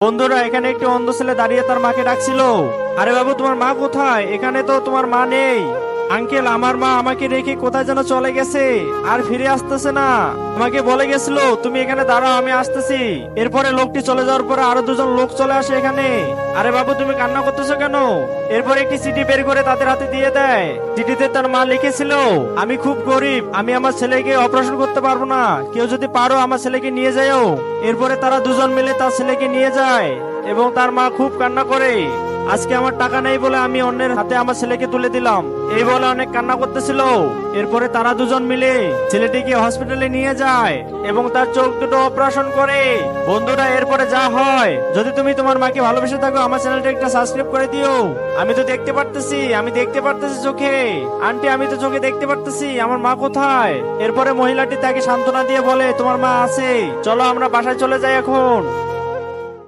বন্ধুরা, এখানে একটি অন্ধ ছেলে দাঁড়িয়ে তার মাকে ডাকছিল। আরে বাবু, তোমার মা কোথায়? এখানে তো তোমার মা নেই। আঙ্কেল, আমার মা আমাকে রেখে কোথায় যেন চলে গেছে, আর ফিরে আসতেছে না। আমাকে বলে গেছিল তুমি এখানে দাঁড়াও, আমি আসতেছি। এরপরে লোকটি চলে যাওয়ার পরে আরো দুজন লোক চলে আসে এখানে। আরে বাবু, তুমি কান্না করতেছো কেন? এরপর একটি চিঠি বের করে তাদের হাতে দিয়ে দেয়। চিঠিতে তার মা লিখেছিল, আমি খুব গরিব, আমি আমার ছেলেকে অপারেশন করতে পারবো না, কেউ যদি পারো আমার ছেলেকে নিয়ে যাও। এরপরে তারা দুজন মিলে তার ছেলেকে নিয়ে যায় এবং তার মা খুব কান্না করে। আজকে আমার টাকা নেই বলে আমি অন্যের হাতে আমার ছেলেকে তুলে দিলাম, এই বলে অনেক কান্না করতেছিল। এরপরে তারা দুজন মিলে ছেলেটিকে হসপিটালে নিয়ে যায় এবং তার চোখ দুটো অপারেশন করে। বন্ধুরা, এরপরে যা হয়, যদি তুমি তোমার মাকে ভালোবেসে থাকো আমার চ্যানেলটা একটা সাবস্ক্রাইব করে দিও। আমি তো দেখতে পারতেছি, আমি দেখতে পারতেছি চোখে। আন্টি, আমি তো চোখে দেখতে পারতেছি, আমার মা কোথায়? এরপরে মহিলাটি তাকে সান্ত্বনা দিয়ে বলে তোমার মা আছে, চলো আমরা বাসায় চলে যাই এখন।